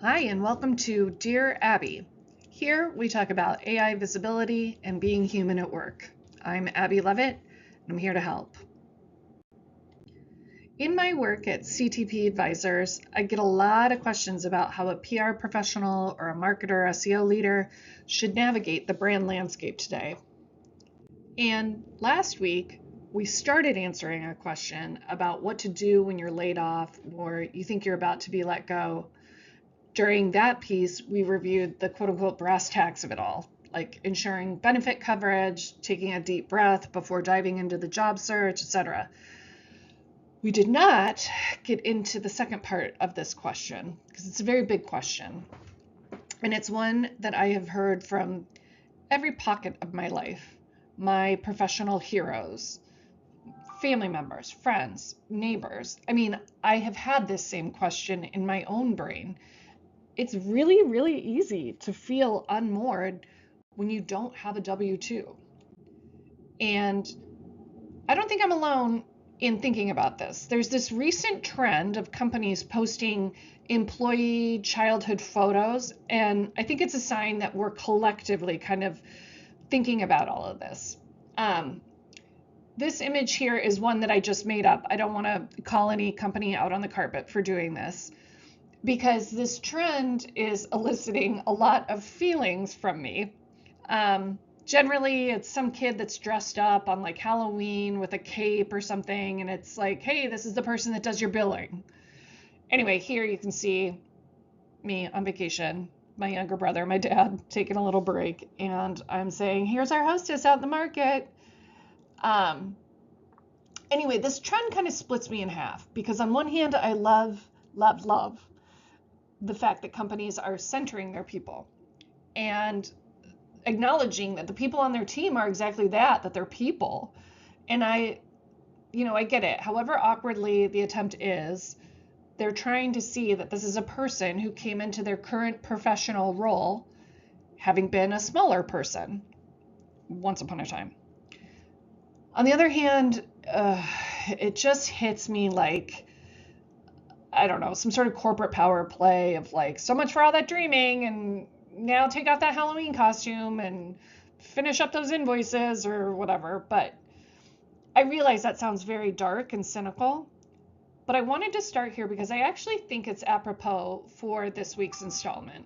Hi, and welcome to Dear Abby. Here we talk about AI visibility and being human at work. I'm Abby Levitt, and I'm here to help. In my work at CTP Advisors, I get a lot of questions about how a PR professional or a marketer, SEO leader should navigate the brand landscape today. And last week, we started answering a question about what to do when you're laid off or you think you're about to be let go. During that piece, we reviewed the quote-unquote brass tacks of it all, like ensuring benefit coverage, taking a deep breath before diving into the job search, etc. We did not get into the second part of this question because it's a very big question. And it's one that I have heard from every pocket of my life, my professional heroes, family members, friends, neighbors. I have had this same question in my own brain. It's really, really easy to feel unmoored when you don't have a W-2. And I don't think I'm alone in thinking about this. There's this recent trend of companies posting employee childhood photos, and I think it's a sign that we're collectively kind of thinking about all of this. This image here is one that I just made up. I don't want to call any company out on the carpet for doing this, because this trend is eliciting a lot of feelings from me. Generally, it's some kid that's dressed up on like Halloween with a cape or something, and it's like, hey, this is the person that does your billing. Anyway, here you can see me on vacation, my younger brother, my dad, taking a little break, and I'm saying, here's our hostess out in the market. Anyway, this trend kind of splits me in half, because on one hand, I love the fact that companies are centering their people and acknowledging that the people on their team are exactly that they're people. And I get it. However awkwardly the attempt is, they're trying to see that this is a person who came into their current professional role having been a smaller person once upon a time. On the other hand, it just hits me like, I don't know, some sort of corporate power play of like, so much for all that dreaming, and now take off that Halloween costume and finish up those invoices or whatever. But I realize that sounds very dark and cynical, but I wanted to start here because I actually think it's apropos for this week's installment.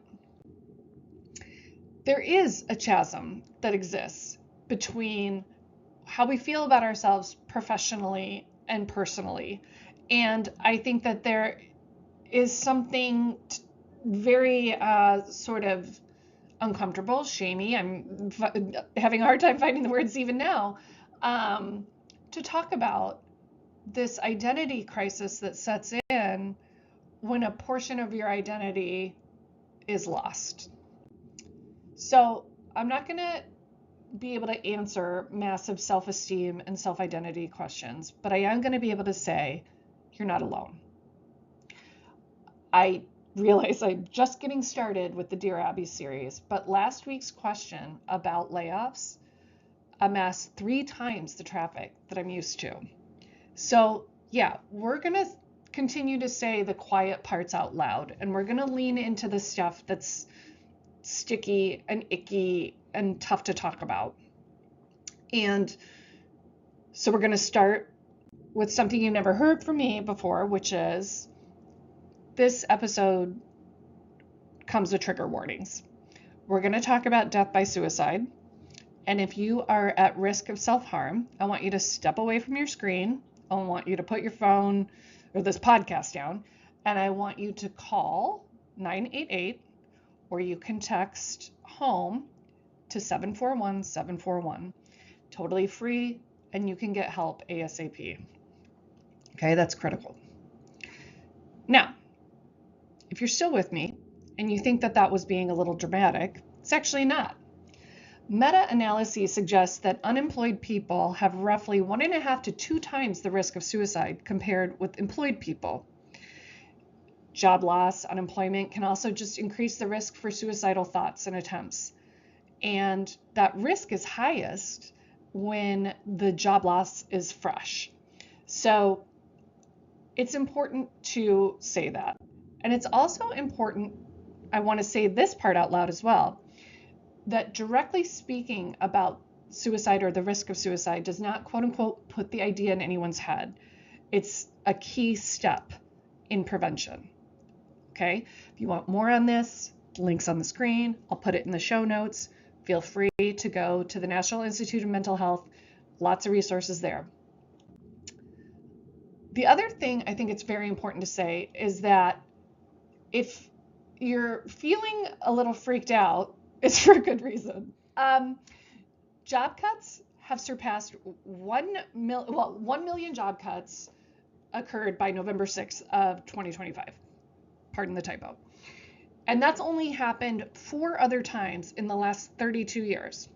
There is a chasm that exists between how we feel about ourselves professionally and personally. And I think that there is something very sort of uncomfortable, shamey. I'm having a hard time finding the words even now, to talk about this identity crisis that sets in when a portion of your identity is lost. So I'm not going to be able to answer massive self-esteem and self-identity questions, but I am going to be able to say, you're not alone. I realize I'm just getting started with the Dear Abby series, but last week's question about layoffs amassed 3 times the traffic that I'm used to. So yeah, we're going to continue to say the quiet parts out loud, and we're going to lean into the stuff that's sticky and icky and tough to talk about. And so we're going to start with something you never heard from me before, which is this episode comes with trigger warnings. We're going to talk about death by suicide. And if you are at risk of self-harm, I want you to step away from your screen. I want you to put your phone or this podcast down. And I want you to call 988, or you can text home to 741-741. Totally free, and you can get help ASAP. Okay, that's critical. Now, if you're still with me and you think that that was being a little dramatic, it's actually not. Meta-analyses suggest that unemployed people have roughly 1.5 to 2 times the risk of suicide compared with employed people. Job loss, unemployment can also just increase the risk for suicidal thoughts and attempts. And that risk is highest when the job loss is fresh. So it's important to say that. And it's also important I want to say this part out loud as well, that directly speaking about suicide or the risk of suicide does not, quote unquote, put the idea in anyone's head. It's a key step in prevention. Okay? If you want more on this, links on the screen. I'll put it in the show notes. Feel free to go to the National Institute of Mental Health. Lots of resources there. The other thing I think it's very important to say is that if you're feeling a little freaked out, it's for a good reason. Job cuts have surpassed 1 million job cuts occurred by November 6th of 2025. Pardon the typo. And that's only happened 4 other times in the last 32 years.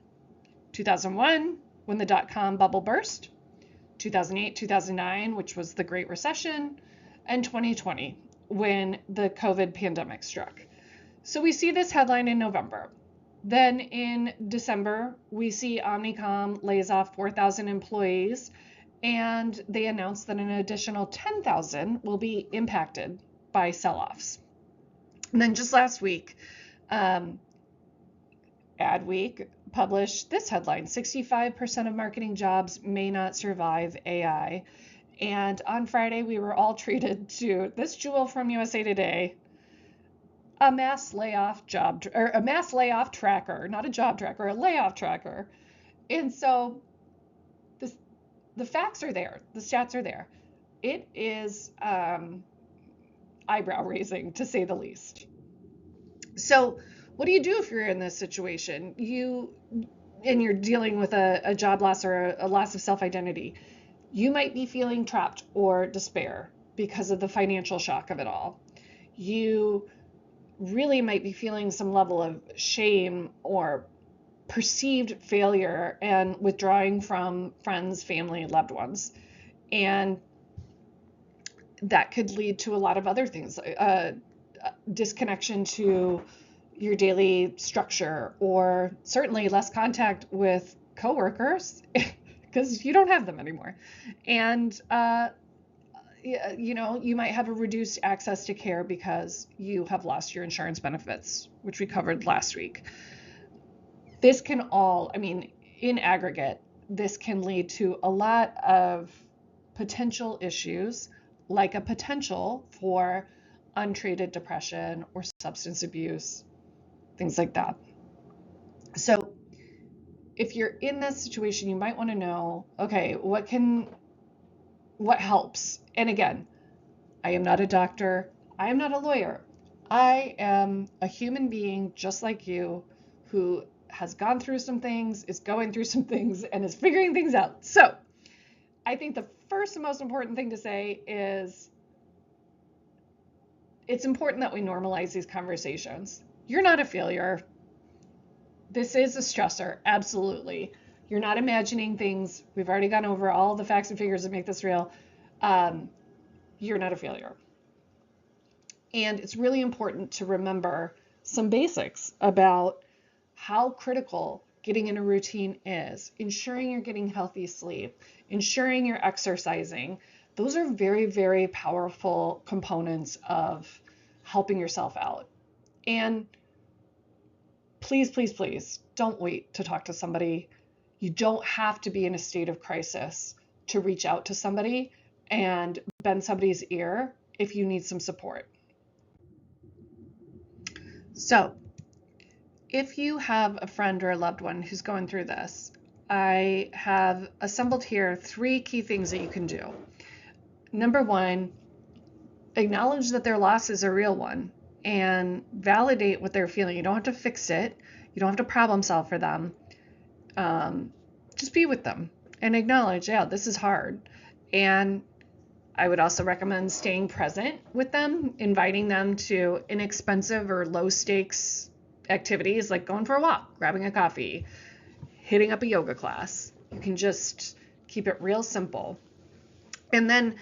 2001, when the dot-com bubble burst, 2008, 2009, which was the Great Recession, and 2020, when the COVID pandemic struck. So we see this headline in November. Then in December, we see Omnicom lays off 4,000 employees, and they announced that an additional 10,000 will be impacted by sell-offs. And then just last week, Adweek published this headline: 65% of marketing jobs may not survive AI. And on Friday, we were all treated to this jewel from USA Today, a mass layoff tracker, not a job tracker, a layoff tracker. And so the facts are there, the stats are there. It is eyebrow raising, to say the least. So what do you do if you're in this situation? You're dealing with a job loss or a loss of self-identity. You might be feeling trapped or despair because of the financial shock of it all. You really might be feeling some level of shame or perceived failure and withdrawing from friends, family, and loved ones. And that could lead to a lot of other things, disconnection to your daily structure, or certainly less contact with coworkers because you don't have them anymore. And, you might have a reduced access to care because you have lost your insurance benefits, which we covered last week. This can all, in aggregate, this can lead to a lot of potential issues, like a potential for untreated depression or substance abuse, things like that. So if you're in this situation, you might want to know, okay, what helps? And again, I am not a doctor. I am not a lawyer. I am a human being just like you, who has gone through some things, is going through some things, and is figuring things out. So I think the first and most important thing to say is it's important that we normalize these conversations. You're not a failure. This is a stressor, absolutely. You're not imagining things. We've already gone over all the facts and figures that make this real. You're not a failure. And it's really important to remember some basics about how critical getting in a routine is, ensuring you're getting healthy sleep, ensuring you're exercising. Those are very, very powerful components of helping yourself out. And please, please, please don't wait to talk to somebody. You don't have to be in a state of crisis to reach out to somebody and bend somebody's ear if you need some support. So if you have a friend or a loved one who's going through this, I have assembled here 3 key things that you can do. Number 1, acknowledge that their loss is a real one and validate what they're feeling. You don't have to fix it. You don't have to problem solve for them. Just be with them and acknowledge, yeah, this is hard. And I would also recommend staying present with them, inviting them to inexpensive or low stakes activities like going for a walk, grabbing a coffee, hitting up a yoga class. You can just keep it real simple. And then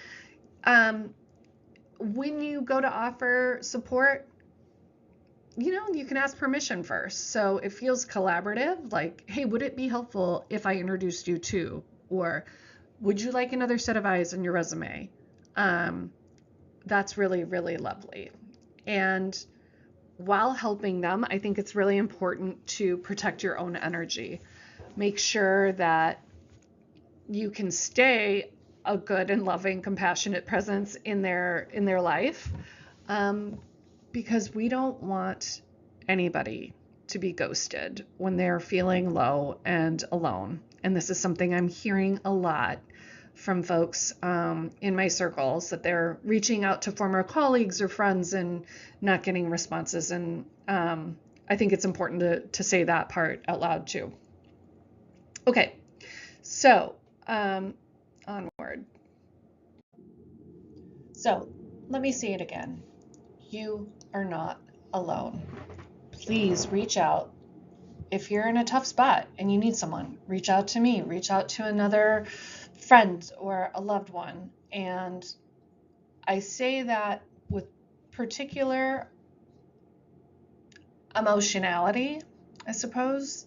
when you go to offer support, you can ask permission first. So it feels collaborative, like, hey, would it be helpful if I introduced you to, or would you like another set of eyes on your resume? That's really, really lovely. And while helping them, I think it's really important to protect your own energy. Make sure that you can stay a good and loving, compassionate presence in their life, um, because we don't want anybody to be ghosted when they're feeling low and alone. And this is something I'm hearing a lot from folks in my circles, that they're reaching out to former colleagues or friends and not getting responses. And I think it's important to say that part out loud too. Okay, so onward. So let me say it again. You are not alone. Please reach out. If you're in a tough spot and you need someone, reach out to me, reach out to another friend or a loved one. And I say that with particular emotionality, I suppose,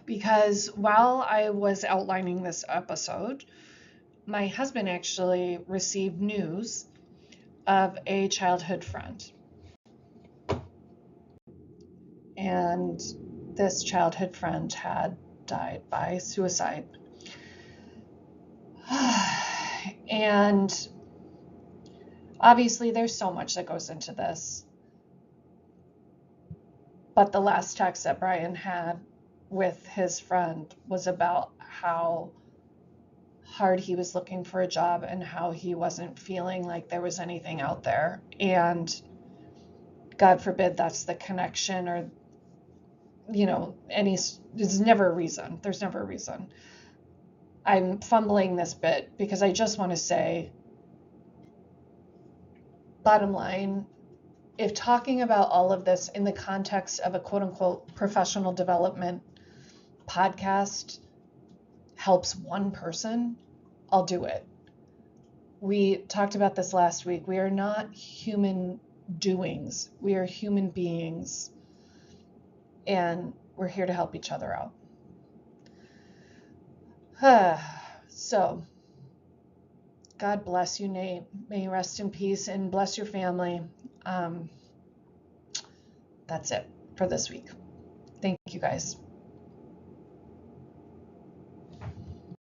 because while I was outlining this episode, my husband actually received news of a childhood friend. And this childhood friend had died by suicide. And obviously, there's so much that goes into this. But the last text that Brian had with his friend was about how hard he was looking for a job and how he wasn't feeling like there was anything out there. And God forbid that's the connection, or, there's never a reason. There's never a reason. I'm fumbling this bit because I just want to say, bottom line, if talking about all of this in the context of a quote unquote professional development podcast helps one person, I'll do it. We talked about this last week. We are not human doings. We are human beings, and we're here to help each other out. So, God bless you, Nate. May you rest in peace and bless your family. That's it for this week. Thank you, guys.